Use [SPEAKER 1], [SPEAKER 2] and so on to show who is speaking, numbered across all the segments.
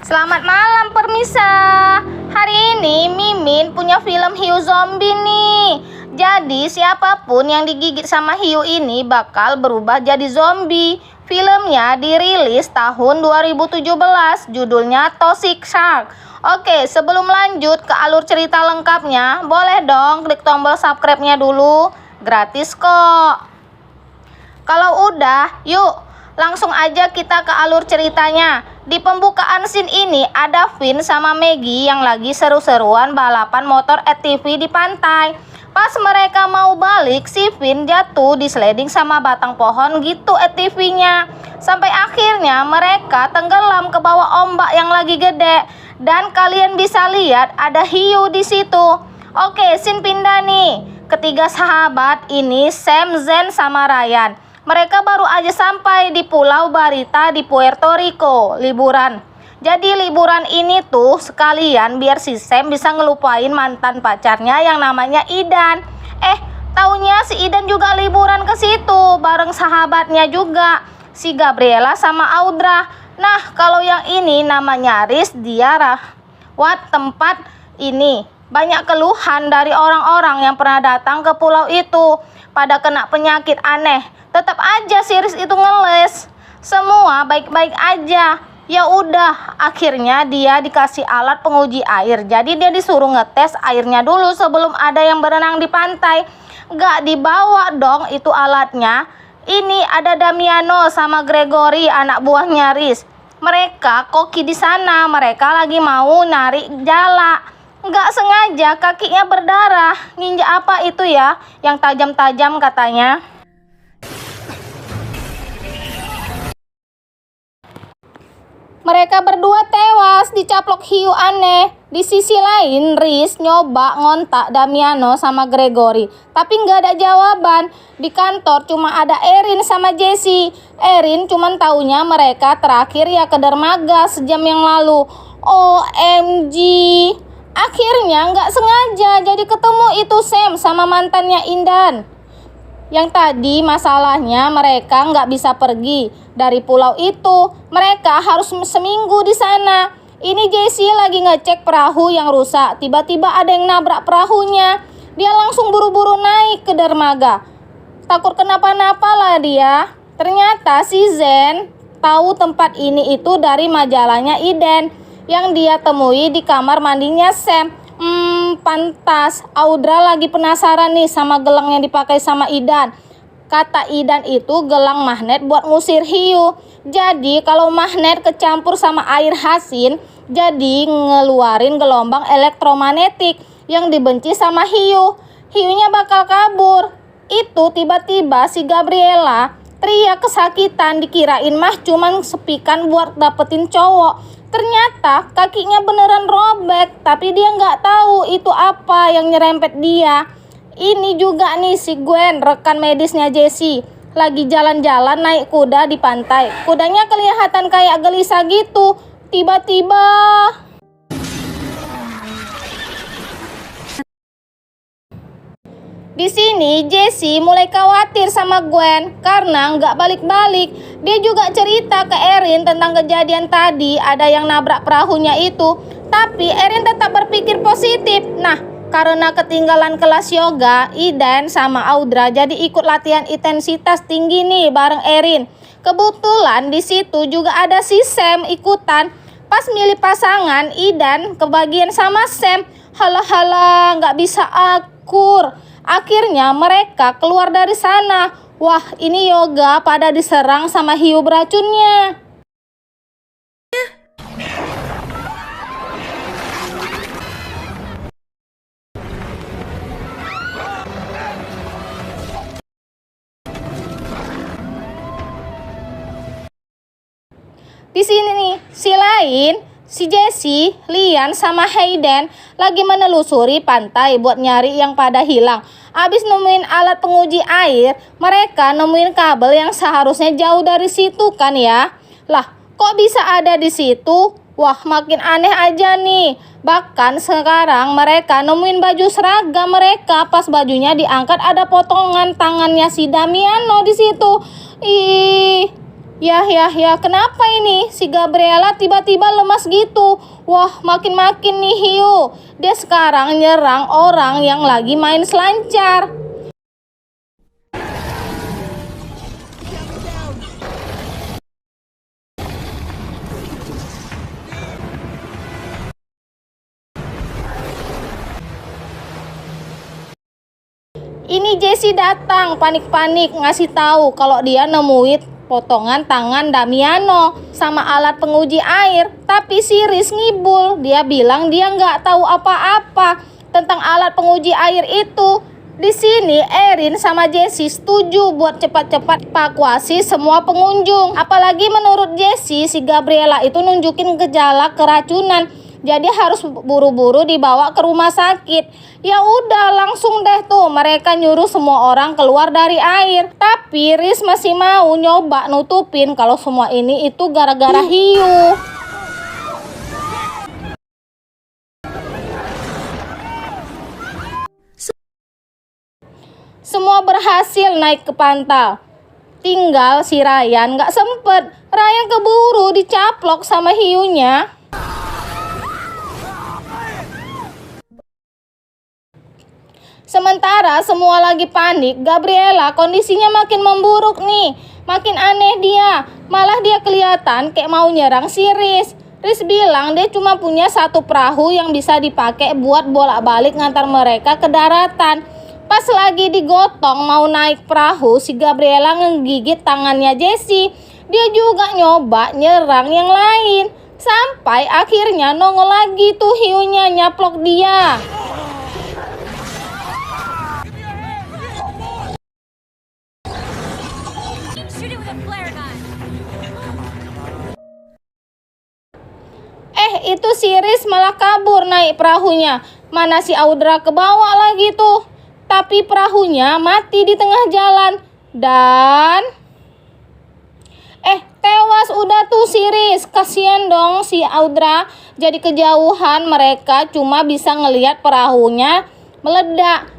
[SPEAKER 1] Selamat malam permisa. Hari ini Mimin punya film hiu zombie nih. Jadi siapapun yang digigit sama hiu ini bakal berubah jadi zombie. Filmnya dirilis tahun 2017. Judulnya Toxic Shark. Oke, sebelum lanjut ke alur cerita lengkapnya, boleh dong klik tombol subscribe-nya dulu. Gratis kok. Kalau udah, yuk langsung aja kita ke alur ceritanya. Di pembukaan scene ini ada Vin sama Maggie yang lagi seru-seruan balapan motor ATV di pantai. Pas mereka mau balik, si Vin jatuh di sliding sama batang pohon gitu ATV-nya. Sampai akhirnya mereka tenggelam ke bawah ombak yang lagi gede. Dan kalian bisa lihat ada hiu di situ. Oke, scene pindah nih. Ketiga sahabat ini Sam, Zen, sama Ryan. Mereka baru aja sampai di Pulau Barita di Puerto Rico, liburan. Jadi liburan ini tuh sekalian biar si Sam bisa ngelupain mantan pacarnya yang namanya Idan. Taunya si Idan juga liburan ke situ bareng sahabatnya juga, si Gabriela sama Audra. Nah, kalau yang ini namanya Riz, dia rawat tempat ini. Banyak keluhan dari orang-orang yang pernah datang ke pulau itu, pada kena penyakit aneh. Tetap aja si Riz itu ngeles. Semua baik-baik aja. Ya udah, akhirnya dia dikasih alat penguji air. Jadi dia disuruh ngetes airnya dulu sebelum ada yang berenang di pantai. Gak dibawa dong itu alatnya. Ini ada Damiano sama Gregory, anak buahnya Riz. Mereka koki di sana. Mereka lagi mau narik jala. Gak sengaja kakinya berdarah. Ninja apa itu ya? Yang tajam-tajam katanya. Mereka berdua tewas dicaplok hiu aneh. Di sisi lain, Riz nyoba ngontak Damiano sama Gregory, tapi nggak ada jawaban. Di kantor cuma ada Erin sama Jessie. Erin cuma taunya mereka terakhir ya ke dermaga sejam yang lalu. OMG. Akhirnya nggak sengaja jadi ketemu itu Sam sama mantannya Indan. Yang tadi masalahnya mereka nggak bisa pergi dari pulau itu. Mereka harus seminggu di sana. Ini Jessie lagi ngecek perahu yang rusak. Tiba-tiba ada yang nabrak perahunya. Dia langsung buru-buru naik ke dermaga. Takut kenapa-napa lah dia. Ternyata si Zen tahu tempat ini itu dari majalahnya Iden yang dia temui di kamar mandinya Sam. Pantas Audra lagi penasaran nih sama gelang yang dipakai sama Idan. Kata Idan itu gelang magnet buat ngusir hiu. Jadi kalau magnet kecampur sama air asin, jadi ngeluarin gelombang elektromagnetik yang dibenci sama hiu. Hiunya bakal kabur. Itu tiba-tiba si Gabriela teriak kesakitan, dikirain mah cuman sepikan buat dapetin cowok. Ternyata kakinya beneran robek, tapi dia nggak tahu itu apa yang nyerempet dia. Ini juga nih si Gwen, rekan medisnya Jessie, lagi jalan-jalan naik kuda di pantai. Kudanya kelihatan kayak gelisah gitu. Tiba-tiba di sini Jessie mulai khawatir sama Gwen karena nggak balik-balik. Dia juga cerita ke Erin tentang kejadian tadi, ada yang nabrak perahunya itu. Tapi Erin tetap berpikir positif. Nah, karena ketinggalan kelas yoga, Iden sama Audra jadi ikut latihan intensitas tinggi nih bareng Erin. Kebetulan di situ juga ada si Sam ikutan. Pas milih pasangan, Iden kebagian sama Sam. Halah, nggak bisa akur. Akhirnya mereka keluar dari sana. Wah, ini yoga pada diserang sama hiu beracunnya. Di sini nih, si Jessie, Lian, sama Hayden lagi menelusuri pantai buat nyari yang pada hilang. Abis nemuin alat penguji air, mereka nemuin kabel yang seharusnya jauh dari situ kan ya. Lah, kok bisa ada di situ? Wah, makin aneh aja nih. Bahkan sekarang mereka nemuin baju seragam mereka. Pas bajunya diangkat ada potongan tangannya si Damiano di situ. Ih, Ya, kenapa ini? Si Gabriela tiba-tiba lemas gitu. Wah, makin-makin nih hiu. Dia sekarang nyerang orang yang lagi main selancar. Ini Jessie datang panik-panik ngasih tahu kalau dia nemuin potongan tangan Damiano sama alat penguji air. Tapi si Riz ngibul, dia bilang dia nggak tahu apa-apa tentang alat penguji air itu. Di sini Erin sama Jessie setuju buat cepat-cepat evakuasi semua pengunjung. Apalagi menurut Jessie, si Gabriela itu nunjukin gejala keracunan. Jadi harus buru-buru dibawa ke rumah sakit. Ya udah langsung deh tuh mereka nyuruh semua orang keluar dari air. Tapi Riz masih mau nyoba nutupin kalau semua ini itu gara-gara hiu. Semua berhasil naik ke pantai. Tinggal si Ryan nggak sempet. Ryan keburu dicaplok sama hiunya. Sementara semua lagi panik, Gabriela kondisinya makin memburuk nih. Makin aneh dia. Malah dia kelihatan kayak mau nyerang si Riz. Riz bilang dia cuma punya satu perahu yang bisa dipakai buat bolak-balik ngantar mereka ke daratan. Pas lagi digotong mau naik perahu, si Gabriela ngegigit tangannya Jessie. Dia juga nyoba nyerang yang lain. Sampai akhirnya nongol lagi tuh hiunya nyaplok dia. Itu si Riz malah kabur naik perahunya. Mana si Audra kebawa lagi tuh. Tapi perahunya mati di tengah jalan. Dan tewas udah tuh si Riz. Kasian dong si Audra. Jadi kejauhan mereka cuma bisa ngelihat perahunya meledak.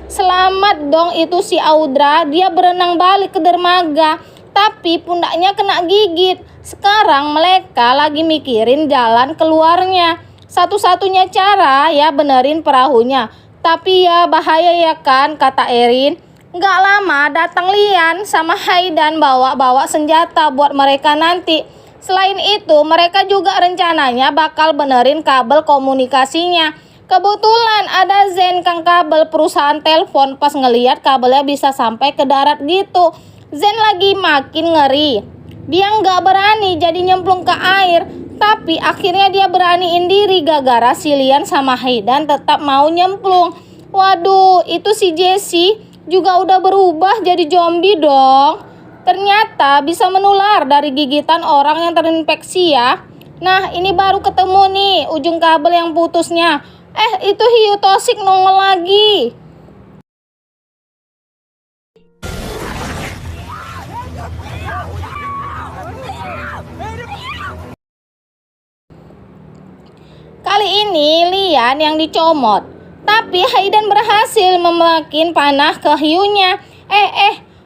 [SPEAKER 1] Selamat dong itu si Audra. Dia berenang balik ke dermaga. Tapi pundaknya kena gigit. Sekarang mereka lagi mikirin jalan keluarnya. Satu-satunya cara ya benerin perahunya. Tapi ya bahaya ya kan, kata Erin. Nggak lama datang Lian sama Haydan bawa-bawa senjata buat mereka nanti. Selain itu mereka juga rencananya bakal benerin kabel komunikasinya. Kebetulan ada Zen kang kabel perusahaan telepon. Pas ngeliat kabelnya bisa sampai ke darat gitu. Zen lagi makin ngeri. Dia nggak berani jadi nyemplung ke air. Tapi akhirnya dia beraniin diri gara-gara si Lian sama Haydan tetap mau nyemplung. Waduh, itu si Jessie juga udah berubah jadi zombie dong. Ternyata bisa menular dari gigitan orang yang terinfeksi ya. Nah, ini baru ketemu nih ujung kabel yang putusnya. Itu hiu toksik nongol lagi. Kali ini Lian yang dicomot. Tapi Haydan berhasil memakin panah ke hiunya.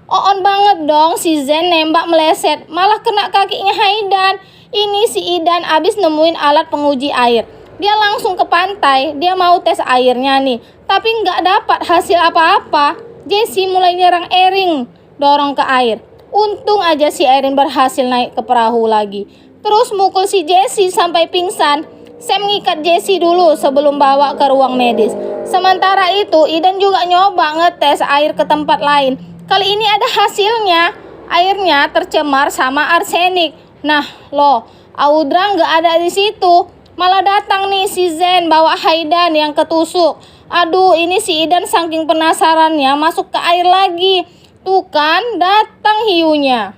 [SPEAKER 1] Oon banget dong si Zen nembak meleset. Malah kena kakinya Haydan. Ini si Idan abis nemuin alat penguji air. Dia langsung ke pantai. Dia mau tes airnya nih. Tapi nggak dapat hasil apa-apa. Jessie mulai nyerang Erin. Dorong ke air. Untung aja si Erin berhasil naik ke perahu lagi. Terus mukul si Jessie sampai pingsan. Sam ngikat Jessie dulu sebelum bawa ke ruang medis. Sementara itu, Idan juga nyoba ngetes air ke tempat lain. Kali ini ada hasilnya. Airnya tercemar sama arsenik. Nah, loh, Audra nggak ada di situ. Malah datang nih si Zen bawa Haydan yang ketusuk. Aduh, ini si Idan saking penasarannya masuk ke air lagi. Tuh kan, datang hiunya.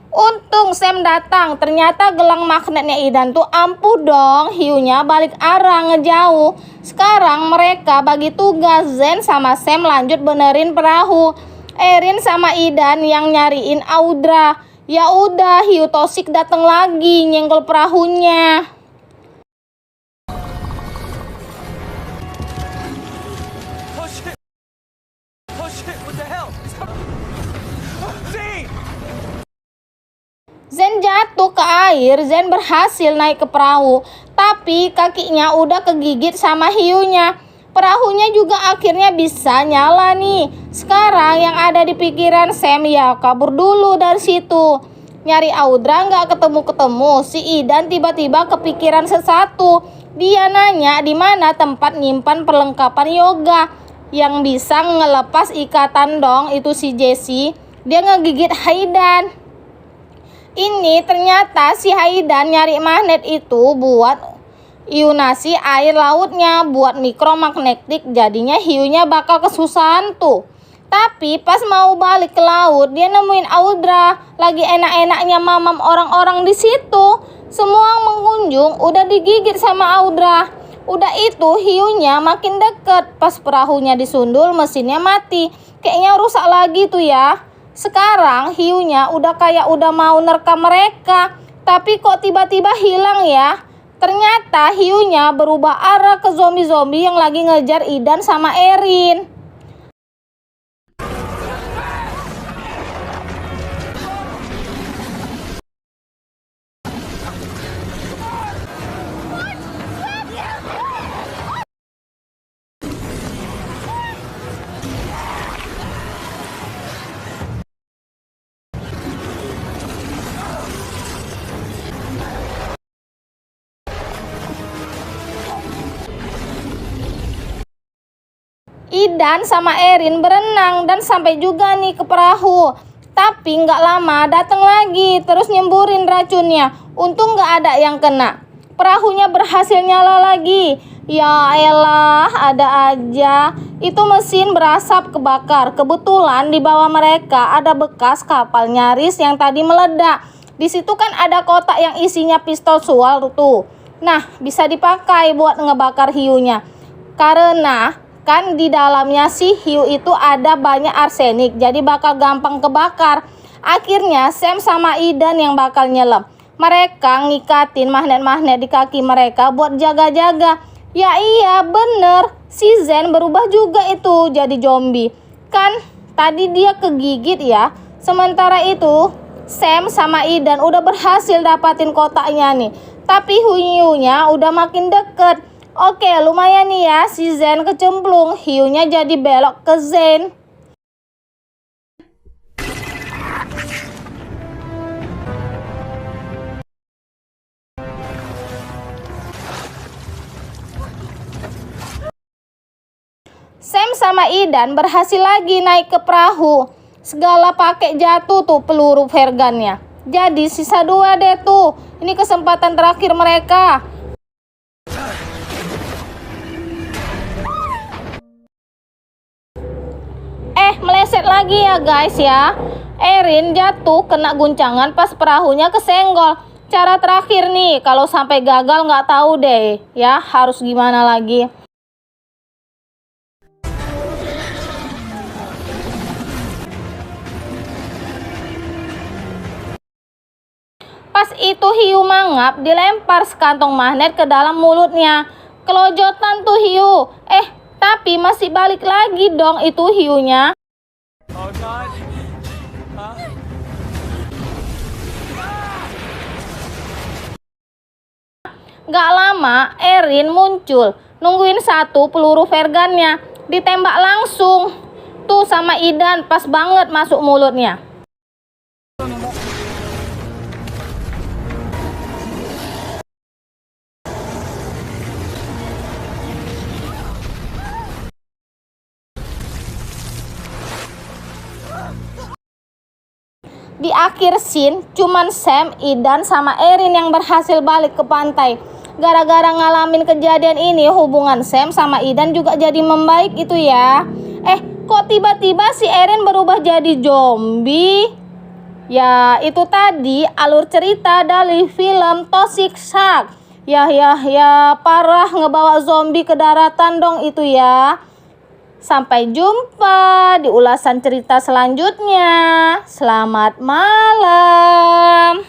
[SPEAKER 1] Untung Sam datang, ternyata gelang magnetnya Idan tuh ampuh dong, hiunya balik arah ngejauh. Sekarang mereka bagi tugas, Zen sama Sam lanjut benerin perahu. Erin sama Idan yang nyariin Audra. Ya udah, hiu toksik datang lagi nyenggol perahunya. Zen jatuh ke air. Zen berhasil naik ke perahu, tapi kakinya udah kegigit sama hiunya. Perahunya juga akhirnya bisa nyala nih. Sekarang yang ada di pikiran Sam ya kabur dulu dari situ. Nyari Audra nggak ketemu-ketemu. Si Idan tiba-tiba kepikiran sesuatu. Dia nanya di mana tempat nyimpan perlengkapan yoga yang bisa ngelepas ikatan dong. Itu si Jessie. Dia ngegigit Haidan. Ini ternyata si Haidan nyari magnet itu buat ionasi air lautnya, buat mikromagnetik, jadinya hiunya bakal kesusahan tuh. Tapi pas mau balik ke laut, dia nemuin Audra lagi enak-enaknya mamam orang-orang di situ. Semua pengunjung udah digigit sama Audra. Udah itu hiunya makin deket. Pas perahunya disundul, mesinnya mati. Kayaknya rusak lagi tuh ya. Sekarang hiunya udah kayak udah mau nerkam mereka. Tapi kok tiba-tiba hilang ya? Ternyata hiunya berubah arah ke zombie-zombie yang lagi ngejar Idan sama Erin. Idan sama Erin berenang dan sampai juga nih ke perahu. Tapi nggak lama datang lagi terus nyemburin racunnya. Untung nggak ada yang kena. Perahunya berhasil nyala lagi. Ya elah, ada aja. Itu mesin berasap kebakar. Kebetulan di bawah mereka ada bekas kapal nyaris yang tadi meledak. Di situ kan ada kotak yang isinya pistol sual tuh. Nah, bisa dipakai buat ngebakar hiunya. Karena kan di dalamnya si hiu itu ada banyak arsenik, jadi bakal gampang kebakar. Akhirnya Sam sama Idan yang bakal nyelam. Mereka ngikatin magnet-magnet di kaki mereka buat jaga-jaga. Ya iya bener, si Zen berubah juga itu jadi zombie. Kan tadi dia kegigit ya. Sementara itu Sam sama Idan udah berhasil dapatin kotaknya nih. Tapi hiunya udah makin deket. Oke, lumayan nih ya, si Zen kecemplung, hiunya jadi belok ke Zen. Sam sama Idan berhasil lagi naik ke perahu. Segala pakai jatuh tuh peluru Vergannya. Jadi sisa 2 deh tuh. Ini kesempatan terakhir mereka. Meleset lagi ya guys ya. Erin jatuh kena guncangan pas perahunya kesenggol. Cara terakhir nih, kalau sampai gagal nggak tahu deh ya harus gimana lagi. Pas itu hiu mangap dilempar sekantong magnet ke dalam mulutnya. Kelojotan tuh hiu. Tapi masih balik lagi dong itu hiunya. Oh God. Gak lama Erin muncul. Nungguin satu peluru Vergannya. Ditembak langsung. Tuh sama Idan pas banget masuk mulutnya. Di akhir scene, cuman Sam, Idan, sama Erin yang berhasil balik ke pantai. Gara-gara ngalamin kejadian ini, hubungan Sam sama Idan juga jadi membaik itu ya. Kok tiba-tiba si Erin berubah jadi zombie? Ya, itu tadi alur cerita dari film Toxic Shark. Ya, parah ngebawa zombie ke daratan dong itu ya. Sampai jumpa di ulasan cerita selanjutnya. Selamat malam.